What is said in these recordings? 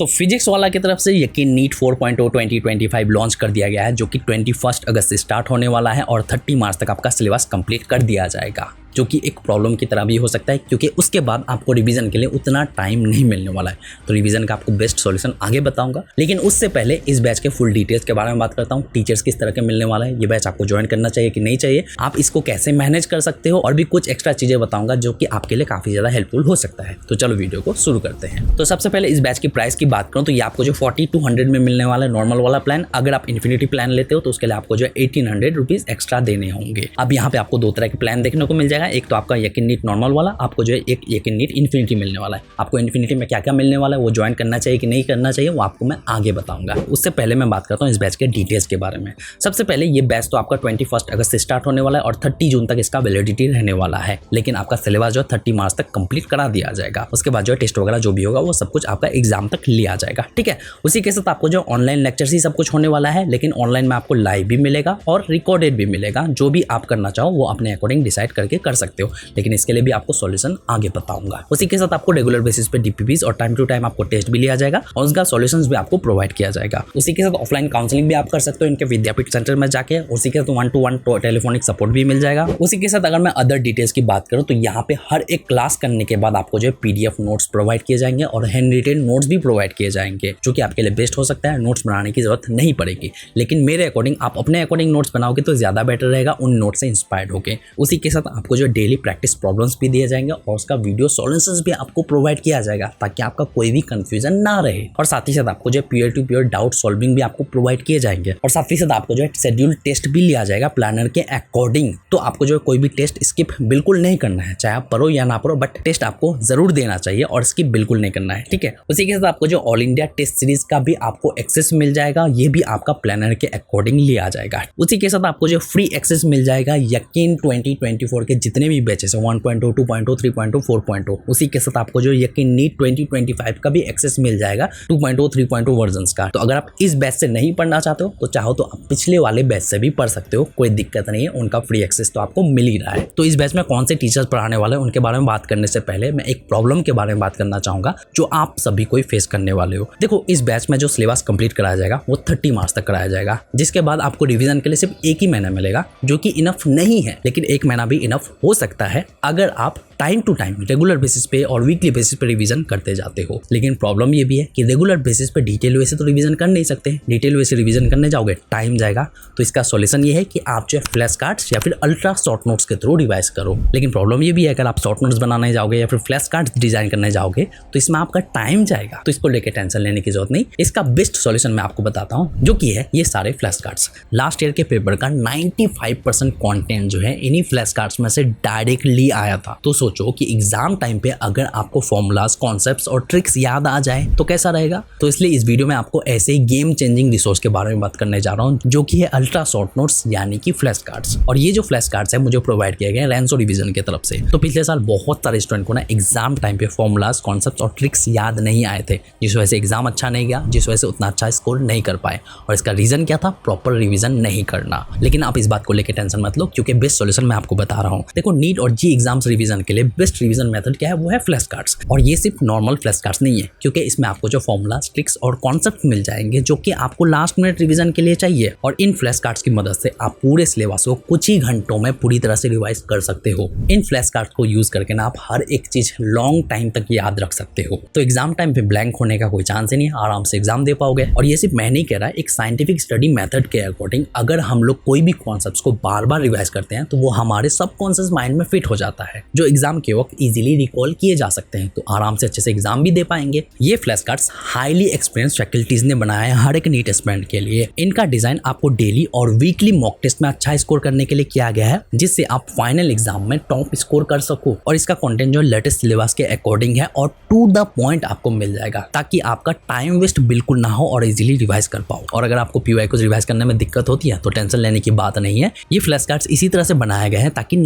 तो फिजिक्स वाला की तरफ से यकीन नीट 4.0 2025 लॉन्च कर दिया गया है, जो कि 21 अगस्त से स्टार्ट होने वाला है और 30 मार्च तक आपका सिलेबस कंप्लीट कर दिया जाएगा, जो कि एक प्रॉब्लम की तरह भी हो सकता है क्योंकि उसके बाद आपको रिवीजन के लिए उतना टाइम नहीं मिलने वाला है। तो रिवीजन का आपको बेस्ट सॉल्यूशन आगे बताऊंगा, लेकिन उससे पहले इस बैच के फुल डिटेल्स के बारे में बात करता हूँ। टीचर्स किस तरह के मिलने वाला है, ये बैच आपको ज्वाइन करना चाहिए कि नहीं चाहिए, आप इसको कैसे मैनेज कर सकते हो, और भी कुछ एक्स्ट्रा चीजें बताऊंगा जो कि आपके लिए काफी ज्यादा हेल्पफुल हो सकता है। तो चलो वीडियो को शुरू करते हैं। तो सबसे पहले इस बैच की प्राइस की बात करूँ तो ये आपको जो 40 to 100 में मिलने वाला है नॉर्मल वाला प्लान। अगर आप इन्फिनिटी प्लान लेते हो तो उसके लिए आपको जो 1800 रुपीज एक्स्ट्रा देने होंगे। अब यहाँ पे आपको दो तरह के प्लान देखने को मिल जाएगा। एक तो आपका यकीन नीट नॉर्मल वाला, आपको जो है एक यकीन नीट इन्फिनिटी मिलने वाला है। आपको इन्फिनिटी में क्या क्या मिलने वाला है, वो ज्वाइन करना चाहिए कि नहीं करना चाहिए, वो आपको मैं आगे बताऊंगा। उससे पहले मैं बात करता हूँ इस बैच के डिटेल्स के बारे में। सबसे पहले ये बैच तो आपका 21 अगस्त से स्टार्ट होने वाला है और 30 जून तक इसका वैलिडिटी रहने वाला है, लेकिन आपका सिलेबस जो है 30 मार्च तक कंप्लीट करा दिया जाएगा। उसके बाद जो टेस्ट वगैरह जो भी होगा वो सब कुछ आपका एग्जाम तक लिया जाएगा, ठीक है। उसी के साथ आपको जो ऑनलाइन लेक्चर्स ही सब कुछ होने वाला है, लेकिन ऑनलाइन में आपको लाइव भी मिलेगा और रिकॉर्डेड भी मिलेगा। जो भी आप करना चाहो वो अपने अकॉर्डिंग डिसाइड करके कर सकते हो, लेकिन इसके लिए भी आपको सॉल्यूशन आगे बताऊंगा। उसी के साथ आपको रेगुलर बेसिस पे डीपीपीज और टाइम टू टाइम आपको टेस्ट भी लिया जाएगा और उसका सॉल्यूशंस भी आपको प्रोवाइड किया जाएगा। उसी के साथ ऑफलाइन काउंसलिंग भी आप कर सकते हो इनके विद्यापीठ सेंटर में जाके। उसी के साथ 1-to-1 टेलीफोनिक सपोर्ट भी मिल जाएगा। उसी के साथ अगर मैं अदर डिटेल्स की बात करूं तो यहाँ पे हर एक क्लास करने के बाद आपको जो है PDF नोट्स प्रोवाइड किए जाएंगे और हैंड रिटेन नोट्स भी प्रोवाइड किए जाएंगे, जो कि आपके लिए बेस्ट हो सकता है। नोट्स बनाने की जरूरत नहीं पड़ेगी, लेकिन मेरे अकॉर्डिंग आप अपने अकॉर्डिंग नोट्स बनाओगे तो ज्यादा बेटर रहेगा उन नोट्स से इंस्पायर्ड होकर। उसी के साथ आपको जो डेली प्रैक्टिस प्रॉब्लम्स भी दिए जाएंगे और उसका वीडियो सॉल्यूशंस भी आपको प्रोवाइड किया जाएगा ताकि आपका कोई भी कंफ्यूजन ना रहे। और साथ ही साथ आपको जो peer to peer doubt solving भी आपको प्रोवाइड किए जाएंगे और साथ ही साथ आपको जो है शेड्यूल टेस्ट भी लिया जाएगा प्लानर के अकॉर्डिंग। तो आपको जो है कोई भी टेस्ट स्किप बिल्कुल नहीं करना है, चाहे आप पढ़ो या ना पढ़ो, बट टेस्ट आपको जरूर देना चाहिए और स्किप बिल्कुल नहीं करना है, ठीक है। उसी के साथ आपको जो ऑल इंडिया टेस्ट सीरीज का भी आपको एक्सेस मिल जाएगा, ये भी आपका प्लानर के अकॉर्डिंग लिया जाएगा। उसी के साथ आपको जो फ्री एक्सेस मिल जाएगा यकीन 2024 के जितने भी बैचेस है 1.0 2.0 3.0 4.0। उसी के साथ आपको जो यकीन नीट 2025 का भी एक्सेस मिल जाएगा 2.0 3.0 वर्जन्स का। तो अगर आप इस बैच से नहीं पढ़ना चाहते हो तो चाहो तो आप पिछले वाले बैच से भी पढ़ सकते हो, कोई दिक्कत नहीं है, उनका फ्री एक्सेस तो आपको मिल ही रहा है। तो इस बैच में कौन से टीचर्स पढ़ाने वाले हैं उनके बारे में बात करने से पहले मैं एक प्रॉब्लम के बारे में बात करना चाहूंगा जो आप सभी को फेस करने वाले हो। देखो, इस बैच में जो सिलेबस कंप्लीट कराया जाएगा वो 30 मार्च तक कराया जाएगा, जिसके बाद आपको रिवीजन के लिए सिर्फ एक ही महीना मिलेगा, जो कि इनफ नहीं है, लेकिन एक महीना भी इनफ हो सकता है अगर आप time to time regular basis पे और वीकली बेसिस पे रिवीजन करते जाते हो। लेकिन प्रॉब्लम ये भी है कि रेगुलर बेसिस पे डिटेल वे से तो रिवीजन कर नहीं सकते, डिटेल वे से रिवीजन करने जाओगे टाइम जाएगा। तो इसका सॉल्यूशन ये है कि आप जो है फ्लैश कार्ड्स या फिर अल्ट्रा शॉर्ट नोट्स के थ्रू रिवाइज करो। लेकिन प्रॉब्लम ये भी है अगर आप शॉर्ट नोट्स बनाने जाओगे या फिर फ्लैश कार्ड्स डिजाइन करने जाओगे तो इसमें आपका टाइम जाएगा, तो इसको लेकर टेंशन लेने की जरूरत नहीं। इसका बेस्ट सॉल्यूशन मैं आपको बताता हूँ, जो कि है ये सारे फ्लैश कार्ड्स। लास्ट ईयर के पेपर का 95% कंटेंट जो है इन्हीं फ्लैश कार्ड्स में से डायरेक्टली आया था। तो सोचो कि एग्जाम टाइम पे अगर आपको फॉर्मूलाज, कॉन्सेप्ट्स और ट्रिक्स याद आ जाए तो कैसा रहेगा। तो इसलिए इस वीडियो में आपको ऐसे ही गेम चेंजिंग रिसोर्स के बारे में बात करने जा रहा हूँ, जो कि है अल्ट्रा शॉर्ट नोट्स यानी कि फ्लैश कार्ड्स। और ये जो फ्लैश कार्ड्स है मुझे प्रोवाइड किए गए रैंसो रिवीजन की तरफ से। तो पिछले साल बहुत सारे स्टूडेंट को ना एग्जाम टाइम पे फॉर्मूलाज, कॉन्सेप्ट्स और ट्रिक्स याद नहीं आए थे, जिस वजह से एग्जाम अच्छा नहीं गया, जिस वजह से उतना अच्छा स्कोर नहीं कर पाए। और इसका रीजन क्या था? प्रॉपर रिवीजन नहीं करना। लेकिन आप इस बात को लेकर टेंशन मत लो, क्योंकि बेस्ट सॉल्यूशन मैं आपको बता रहा हूँ। देखो, नीट और जी एग्जाम्स रिवीजन के लिए बेस्ट रिवीजन मेथड क्या है? वो है फ्लैश कार्ड्स। और ये सिर्फ नॉर्मल फ्लैश कार्ड्स नहीं है, क्योंकि इसमें आपको जो फॉर्मूलाज, ट्रिक्स और कॉन्सेप्ट मिल जाएंगे जो कि आपको लास्ट मिनट रिवीजन के लिए चाहिए। और इन फ्लैश कार्ड्स की मदद से आप पूरे सिलेबस को कुछ ही घंटों में पूरी तरह से रिवाइज कर सकते हो। इन फ्लैश कार्ड्स को यूज करके ना आप हर एक चीज लॉन्ग टाइम तक याद रख सकते हो। तो एग्जाम टाइम पे ब्लैंक होने का कोई चांस ही नहीं, आराम से एग्जाम दे पाओगे। और ये सिर्फ मैं नहीं कह रहा, एक साइंटिफिक स्टडी मेथड के अकॉर्डिंग अगर हम लोग कोई भी कॉन्सेप्ट्स को बार बार रिवाइज करते हैं तो वो हमारे सबकॉन्शियस माइंड में फिट हो जाता है, जो एग्जाम के वक्त इजीली रिकॉल किए जा सकते हैं। तो आराम से अच्छे से एग्जाम भी दे पाएंगे। ये flash cards highly experience faculties ने बनाया है हर एक नीट एस्पिरेंट के लिए। इनका डिजाइन आपको डेली और वीकली मॉक टेस्ट में अच्छा स्कोर करने के लिए किया गया है, जिससे आप फाइनल एग्जाम में टॉप स्कोर कर सको। और इसका कंटेंट जो लेटेस्ट सिलेबस के अकॉर्डिंग है और टू द पॉइंट आपको मिल जाएगा, ताकि आपका टाइम वेस्ट बिल्कुल ना हो और इजीली रिवाइज कर पाओ। और अगर आपको पीवाई को रिवाइज करने में दिक्कत होती है तो टेंशन लेने की बात नहीं है। ये फ्लैश कार्ड्स इसी तरह से बनाए गए हैं ताकि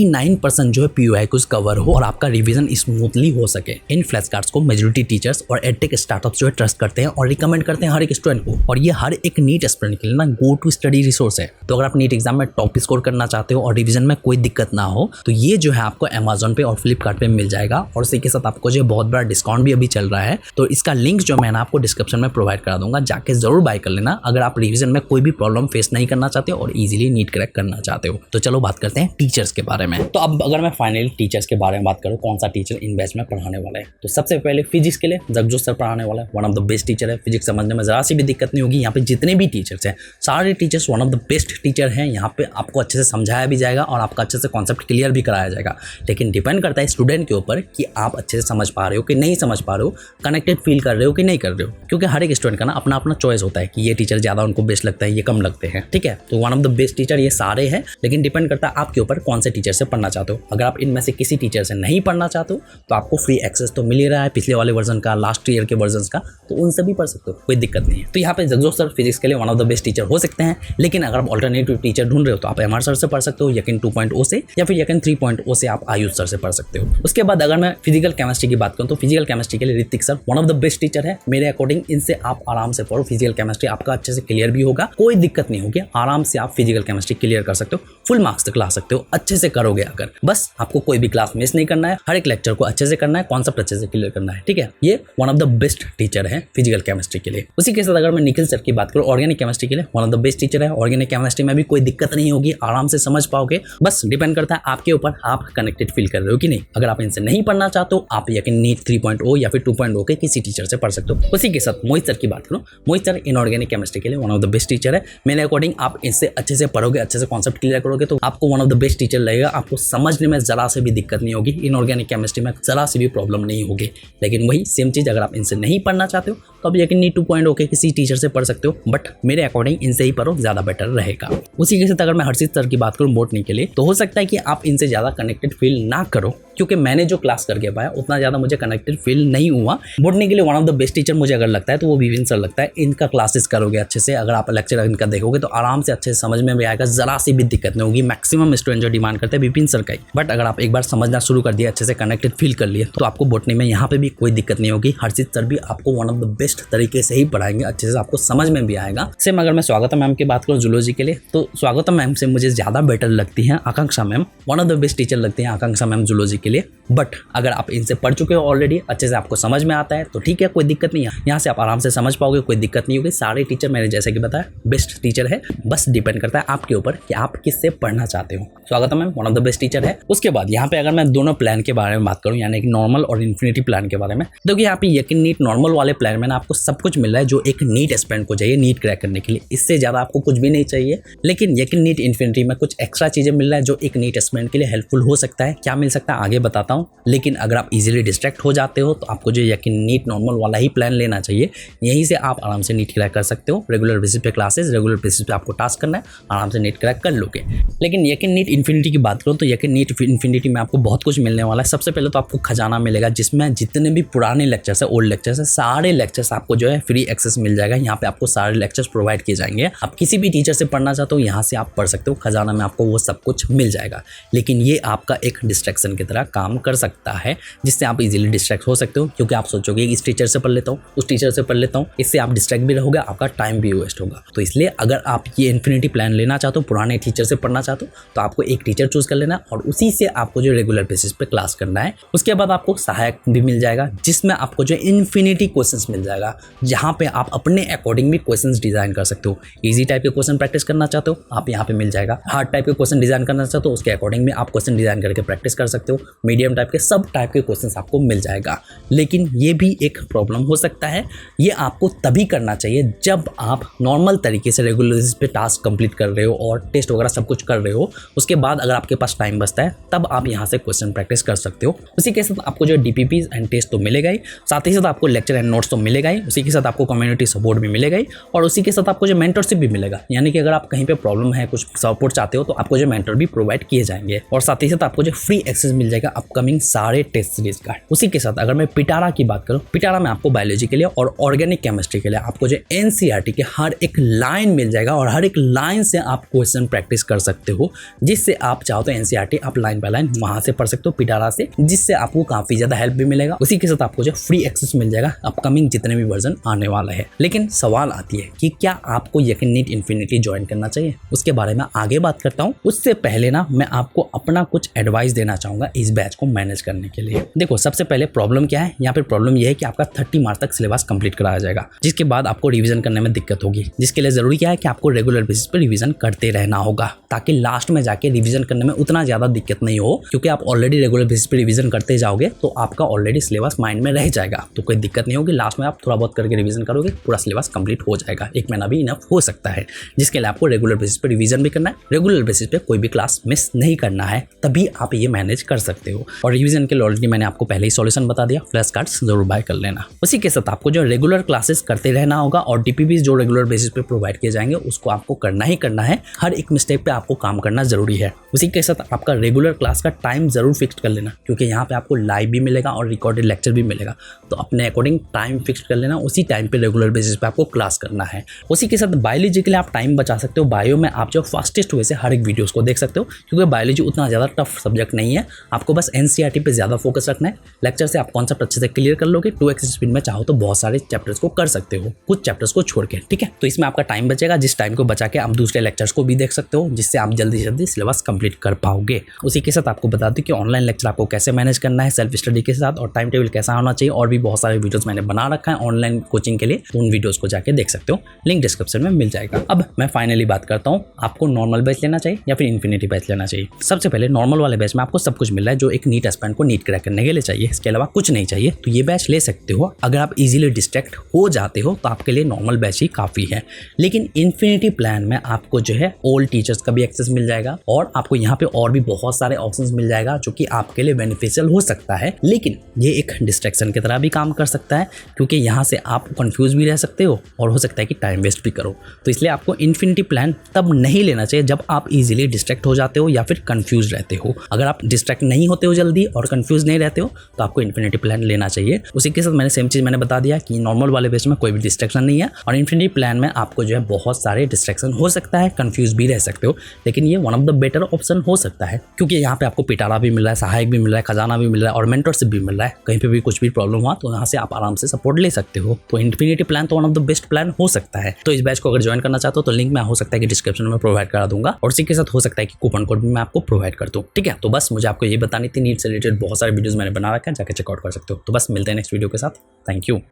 99% जो है PYQs कवर हो और आपका रिवीजन स्मूथली हो सके। इन फ्लैश कार्ड्स को मेजॉरिटी टीचर्स और एडटेक स्टार्टअप्स जो है ट्रस्ट करते हैं और रिकमेंड करते हैं हर एक स्टूडेंट को, और ये हर एक नीट एस्पिरेंट के लिए ना गो टू स्टडी रिसोर्स है। तो अगर आप नीट एग्जाम में टॉप स्कोर करना चाहते हो और रिवीजन में कोई दिक्कत ना हो तो ये जो है आपको Amazon पे और फ्लिपकार्ट पे मिल जाएगा, और इसी के साथ आपको जो बहुत बड़ा डिस्काउंट भी अभी चल रहा है। तो इसका लिंक जो मैं आपको डिस्क्रिप्शन में प्रोवाइड करा दूंगा, जाके जरूर बाय कर लेना अगर आप रिवीजन में कोई भी प्रॉब्लम फेस नहीं करना चाहते हो और इजीली नीट क्रैक करना चाहते हो। तो चलो बात करते हैं टीचर्स के बारे में। तो अब अगर मैं फाइनली टीचर्स के बारे में बात करूँ, कौन सा टीचर इन बैच में पढ़ाने वाला है, तो सबसे पहले फिजिक्स के लिए जगजोत सर पढ़ाने वाला है। One of the best teacher है, फिजिक्स समझने में जरा सी भी दिक्कत नहीं होगी। यहाँ पे जितने भी टीचर्स हैं सारे teachers one of the best teacher हैं। यहाँ पे आपको अच्छे से समझाया भी जाएगा और आपका अच्छे से कॉन्सेप्ट क्लियर भी कराया जाएगा, लेकिन डिपेंड करता है स्टूडेंट के ऊपर कि आप अच्छे से समझ पा रहे हो कि नहीं समझ पा रहे हो, कनेक्टेड फील कर रहे हो कि नहीं कर रहे हो। क्योंकि हर एक स्टूडेंट का ना अपना अपना चॉइस होता है कि ये टीचर ज़्यादा उनको बेस्ट लगता है, ये कम लगते हैं, ठीक है। तो one of the best teacher ये सारे हैं, लेकिन डिपेंड करता है आपके ऊपर कौन से टीचर से पढ़ना चाहते हो। अगर आप इनमें से किसी टीचर से नहीं पढ़ना चाहते हो तो आपको फ्री एक्सेस तो मिल ही रहा है पिछले वाले वर्जन का, लास्ट ईयर के वर्जन का, तो उनसे भी पढ़ सकते हो, कोई दिक्कत नहीं है। तो यहाँ पे जगजोत सर फिजिक्स के लिए one of the best teacher हो सकते हैं, लेकिन अगर आप ऑल्टरनेटिव टीचर ढूंढ रहे हो तो आप MR सर से पढ़ सकते हो, यकीन 2.0 से, या फिर यकीन 3.0 से आप आयुष सर से पढ़ सकते हो। उसके बाद अगर मैं फिजिकल केमिस्ट्री की बात करूँ तो फिजिकल केमिस्ट्री के लिए Hrithik sir one of the best teacher है मेरे अकॉर्डिंग। इनसे आप आराम से पढ़ो, फिजिकल केमिस्ट्री आपका अच्छे से क्लियर भी होगा, कोई दिक्कत नहीं होगी, आराम से आप फिजिकल केमिस्ट्री क्लियर कर सकते हो, फुल मार्क्स तक ला सकते हो अच्छे से करोगे अगर। बस आपको कोई भी क्लास मिस नहीं करना है, हर एक लेक्चर को अच्छे से करना है, कॉन्सेप्ट अच्छे से क्लियर करना है, ठीक है। ये one of the best teacher है फिजिकल केमिस्ट्री के लिए। उसी के साथ अगर मैं निखिल सर की बात करूँ ऑर्गेनिक केमिस्ट्री के लिए, one of the best teacher है। ऑर्गेनिक केमिस्ट्री में भी कोई दिक्कत नहीं होगी, आराम से समझ पाओगे, बस डिपेंड करता है आपके ऊपर, आप कनेक्टेड फील कर रहे हो कि नहीं। अगर आप इनसे नहीं पढ़ना चाहते हो आप यकीन नीट 3.0 या फिर 2.0 के किसी टीचर से पढ़ सकते हो। उसी के साथ मोहित सर की बात करूँ, मोहित सर इनऑर्गेनिक केमिस्ट्री के लिए one of the best teacher है मेरे अकॉर्डिंग। आप इससे अच्छे से पढ़ोगे, अच्छे से कॉन्सेप्ट क्लियर करोगे तो आपको one of the best teacher लगेगा, आपको समझने में जरा से भी दिक्कत नहीं होगी, इनऑर्गेनिक केमिस्ट्री में जरा से भी प्रॉब्लम नहीं होगी। लेकिन वही सेम चीज़ अगर आप इनसे नहीं पढ़ना चाहते हो तो आप यकीन 2.0 के किसी टीचर से पढ़ सकते हो, बट मेरे अकॉर्डिंग इनसे ही पढ़ो, ज़्यादा बेटर रहेगा। उसी के साथ अगर मैं हर्षित सर की बात करूँ बोटनी के लिए, तो हो सकता है कि आप इनसे ज़्यादा कनेक्टेड फील ना करो, क्योंकि मैंने जो क्लास करके पाया उतना ज़्यादा मुझे कनेक्टेड फील नहीं हुआ। बोटनी के लिए one of the best teacher मुझे अगर लगता है तो वो विपिन सर लगता है। इनका क्लासेस करोगे अच्छे से, अगर आप लेक्चर इनका देखोगे तो आराम से अच्छे से समझ में भी आएगा, जरा सी भी दिक्कत नहीं होगी। मैक्सिमम स्टूडेंट जो डिमांड करते हैं विपिन सर का ही, बट अगर आप एक बार समझना शुरू कर दिया, अच्छे से कनेक्टेड फील कर लिए, तो आपको बोटनी में यहाँ पे भी कोई दिक्कत नहीं होगी। हर्षित सर भी आपको वन ऑफ द बेस्ट तरीके से ही पढ़ाएंगे, अच्छे से आपको समझ में भी आएगा। सेम अगर मैं स्वागतम मैम की बात करूँ जूलॉजी के लिए, तो स्वागतम मैम से मुझे ज़्यादा बेटर लगती है Akanksha ma'am, one of the best teacher लगती हैं आकांक्षा मैम जूलॉजी के लिए। बट अगर आप इनसे पढ़ चुके हो ऑलरेडी, अच्छे से आपको समझ में आता है तो ठीक है, कोई दिक्कत नहीं है, यहाँ से आप आराम से समझ पाओगे, कोई दिक्कत नहीं होगी। सारे टीचर मैंने जैसे कि बताया बेस्ट टीचर है, बस डिपेंड करता है आपके ऊपर कि आप किससे पढ़ना चाहते हो। स्वागतम ma'am one of the best teacher है। उसके बाद यहाँ पे अगर मैं दोनों प्लान के बारे में बात करूँ, यानी कि नॉर्मल और इन्फिनिटी प्लान के बारे में, देखिए यहाँ पे यकीन नीट नॉर्मल वाले प्लान में ना आपको सब कुछ मिल रहा है जो एक नीट एस्पिरेंट को चाहिए नीट क्रैक करने के लिए, इससे ज़्यादा आपको कुछ भी नहीं चाहिए। लेकिन यकीन नीट इन्फिनिटी में कुछ एक्स्ट्रा चीज़ें मिल रहा है जो एक नीट एस्पिरेंट के लिए हेल्पफुल हो सकता है। क्या मिल सकता है आगे बताता हूँ, लेकिन अगर आप इजीली डिस्ट्रैक्ट हो जाते हो तो आपको जो यकीन नीट नॉर्मल वाला ही प्लान लेना चाहिए। यहीं से आप आराम से नीट क्रैक कर सकते हो। रेगुलर बेसिस पे क्लासेस, रेगुलर बेसिस पे आपको टास्क करना है, आराम से नीट क्रैक कर लोगे। लेकिन यकीन नीट इन्फिनिटी की बात करूँ तो यकीन नीट इन्फिनिटी में आपको बहुत कुछ मिलने वाला है। सबसे पहले तो आपको खजाना मिलेगा, जिसमें जितने भी पुराने लेक्चर्स है, ओल्ड लेक्चर्स है, सारे लेक्चर्स आपको जो है फ्री एक्सेस मिल जाएगा। यहाँ पे आपको सारे लेक्चर्स प्रोवाइड किए जाएंगे। आप किसी भी टीचर से पढ़ना चाहते हो यहाँ से आप पढ़ सकते हो, खजाना में आपको वो सब कुछ मिल जाएगा। लेकिन ये आपका एक डिस्ट्रैक्शन की तरह काम कर सकता है, जिससे आप इजीली डिस्ट्रैक्ट हो सकते हो, क्योंकि आप सोचोगे इस टीचर से पढ़ लेता हूँ, उस टीचर से पढ़ लेता हूँ, इससे आप डिस्ट्रैक्ट भी रहोगे, आपका टाइम भी वेस्ट होगा। तो इसलिए अगर आप ये इन्फिनिटी प्लान लेना चाहते हो, पुराने टीचर से पढ़ना चाहते हो, तो आपको एक टीचर चूज कर लेना और उसी से आपको जो रेगुलर बेसिस पे क्लास करना है। उसके बाद आपको सहायक भी मिल जाएगा, जिसमें आपको जो इन्फिनिटी क्वेश्चंस मिल जाएगा, जहाँ पे आप अपने अकॉर्डिंग भी क्वेश्चंस डिजाइन कर सकते हो। इजी टाइप के क्वेश्चन प्रैक्टिस करना चाहते हो आप यहाँ पे मिल जाएगा, हार्ड टाइप के क्वेश्चन डिजाइन करना चाहते हो उसके अकॉर्डिंग में आप क्वेश्चन डिजाइन करके प्रैक्टिस कर सकते हो, मीडियम टाइप के सब टाइप के क्वेश्चन आपको मिल जाएगा। लेकिन ये भी एक प्रॉब्लम हो सकता है, ये आपको तभी करना चाहिए जब आप नॉर्मल तरीके से रेगुलर बेसिस पे टास्क कंप्लीट कर रहे हो और टेस्ट वगैरह सब कुछ कर रहे हो। उसके बाद अगर आपके पास टाइम बचता है तब आप यहाँ से क्वेश्चन प्रैक्टिस कर सकते हो। उसी के साथ आपको जो DPPs एंड टेस्ट तो मिलेगा ही, साथ ही साथ आपको लेक्चर एंड नोट्स तो मिलेगा ही, उसी के साथ आपको कम्युनिटी सपोर्ट भी मिलेगा ही, और उसी के साथ आपको जो मेंटरशिप भी मिलेगा। यानी कि अगर आप कहीं पे प्रॉब्लम है, कुछ सपोर्ट चाहते हो तो आपको जो मेंटर भी प्रोवाइड किए जाएंगे, और साथ ही साथ आपको जो फ्री एक्सेस मिल जाएगा अपकमिंग अपकमिंग सारे टेस्ट सीरीज का। उसी के साथ अगर मैं पिटारा की बात करूं, पिटारा में आपको बायोलॉजी के लिए और ऑर्गेनिक केमिस्ट्री के लिए आपको जो एनसीईआरटी के हर एक लाइन मिल जाएगा और हर एक लाइन से आप क्वेश्चन प्रैक्टिस कर सकते हो, जिससे आप चाहो तो एनसीईआरटी आप लाइन बाय लाइन वहां से पढ़ सकते हो पिटारा से, जिससे आपको काफी ज्यादा हेल्प भी मिलेगा। उसी के साथ आपको जो फ्री एक्सेस मिल जाएगा अपकमिंग जितने भी वर्जन आने वाला है। लेकिन सवाल आती है कि क्या आपको यकीन नीट इन्फिनिटी ज्वाइन करना चाहिए, उसके बारे में आगे बात करता हूँ। उससे पहले ना मैं आपको अपना कुछ एडवाइस देना चाहूंगा इस बैच को मैनेज करने के लिए। देखो सबसे पहले प्रॉब्लम क्या है, यहाँ पे प्रॉब्लम यह है कि आपका 30 मार्च तक सिलेबस कंप्लीट कराया जाएगा, जिसके बाद आपको रिवीजन करने में दिक्कत होगी, जिसके लिए जरूरी क्या है कि आपको रेगुलर बेसिस पे रिवीजन करते रहना होगा, ताकि लास्ट में जाके रिवीजन करने में उतना ज्यादा दिक्कत नहीं हो। क्योंकि आप ऑलरेडी रेगुलर बेसिस पे रिवीजन करते जाओगे तो आपका ऑलरेडी सिलेबस माइंड में रह जाएगा, तो कोई दिक्कत नहीं होगी। लास्ट में आप थोड़ा बहुत करके रिवीजन करोगे, पूरा सिलेबस कंप्लीट हो जाएगा। 1 महीना भी इनफ हो सकता है, जिसके लिए आपको रेगुलर बेसिस पे रिवीजन भी करना है, रेगुलर बेसिस पे कोई भी क्लास मिस नहीं करना है, तभी आप ये मैनेज कर सकते हो। और रिवीजन के लिए ऑलरेडी मैंने आपको पहले ही सॉल्यूशन बता दिया, फ्लैश कार्ड्स जरूर बाय कर लेना। उसी के साथ आपको जो रेगुलर क्लासेस करते रहना होगा और डीपीबी जो रेगुलर बेसिस पे प्रोवाइड किए जाएंगे उसको आपको करना ही करना है। हर एक मिस्टेक पे आपको काम करना जरूरी है। उसी के साथ आपका रेगुलर क्लास का टाइम जरूर फिक्स कर लेना, क्योंकि यहाँ पे आपको लाइव भी मिलेगा और रिकॉर्डेड लेक्चर भी मिलेगा, तो अपने अकॉर्डिंग टाइम फिक्स कर लेना। उसी टाइम पे रेगुलर बेसिस पे आपको क्लास करना है। उसी के साथ बायोलॉजी के लिए आप टाइम बचा सकते हो। बायो में आप जो फास्टेस्ट वे से हर एक वीडियोस को देख सकते हो, क्योंकि बायोलॉजी उतना ज़्यादा टफ सब्जेक्ट नहीं है। आपको बस एनसीईआरटी पे ज़्यादा फोकस रखना है। लेक्चर से आप कॉन्सेप्ट अच्छे से क्लियर कर लोगे। 2x स्पीड में चाहो तो बहुत सारे चैप्टर्स को कर सकते हो, कुछ चैप्टर्स को छोड़ के, ठीक है। तो इसमें आपका टाइम बचेगा, जिस टाइम को बचा के आप दूसरे लेक्चर्स को भी देख सकते हो, जिससे आप जल्दी से जल्दी सिलेबस कंप्लीट कर पाओगे। उसी के साथ आपको बता दूं कि ऑनलाइन लेक्चर आपको कैसे मैनेज करना है सेल्फ स्टडी के साथ, और टाइम टेबल कैसा होना चाहिए, और भी बहुत सारे वीडियोस मैंने बना रखा है ऑनलाइन कोचिंग के लिए, तो उन वीडियोस को जाके देख सकते हो, लिंक डिस्क्रिप्शन में मिल जाएगा। अब मैं फाइनली बात करता हूँ, आपको नॉर्मल बैच लेना चाहिए या फिर इन्फिनिटी बैच लेना चाहिए। सबसे पहले नॉर्मल वाले बैच में आपको सब कुछ मिल रहा है जो एक नीट एस्पिरेंट को नीट क्रैक करने के लिए चाहिए, इसके अलावा कुछ नहीं चाहिए, तो ये बैच ले सकते हो। अगर आप इजीली डिस्ट्रैक्ट हो जाते हो तो आपके लिए नॉर्मल बैच ही काफ़ी है। लेकिन इन्फिनिटी प्लान में आपको जो है ओल्ड टीचर्स का भी एक्सेस मिल जाएगा, और आपको यहाँ पे और भी बहुत सारे ऑप्शंस मिल जाएगा जो कि आपके लिए बेनिफिशियल हो सकता है। लेकिन ये एक डिस्ट्रैक्शन की तरह भी काम कर सकता है, क्योंकि यहाँ से आप कंफ्यूज भी रह सकते हो और हो सकता है कि टाइम वेस्ट भी करो। तो इसलिए आपको इन्फिनिटी प्लान तब नहीं लेना चाहिए जब आप इजीली डिस्ट्रैक्ट हो जाते हो या फिर कंफ्यूज रहते हो। अगर आप डिस्ट्रैक्ट नहीं होते हो जल्दी और कंफ्यूज नहीं रहते हो तो आपको इन्फिनिटी प्लान लेना चाहिए। उसी के साथ मैंने सेम चीज़ मैंने बता दिया कि नॉर्मल वाले बेस में कोई भी डिस्ट्रैक्शन नहीं है, और इन्फिनिटी प्लान में आपको जो है बहुत सारे डिस्ट्रैक्शन हो सकता है, कंफ्यूज भी रह सकते हो, लेकिन ये one of the better option हो सकता है, क्योंकि यहाँ पे आपको पिटारा भी मिल रहा है, सहायक भी मिल रहा है, खजाना भी मिल रहा है और मेंटरशिप भी मिल रहा है। कहीं पे भी कुछ भी प्रॉब्लम हुआ तो यहाँ से आप आराम से सपोर्ट ले सकते हो। तो इन्फिनिटी प्लान तो one of the best plan हो सकता है। तो इस बैच को अगर ज्वाइन करना चाहते हो तो लिंक मैं हो सकता है कि डिस्क्रिप्शन में प्रोवाइड करा दूंगा, और इसी के साथ हो सकता है कि कूपन कोड भी मैं आपको प्रोवाइड कर दूं, ठीक है। तो बस मुझे आपको ये बतानी थी, नीट से रिलेटेड बहुत सारे वीडियोस मैंने बना रखा है, जाकर चेकआउट कर सकते हो। तो बस मिलते हैं नेक्स्ट वीडियो के साथ। Thank you.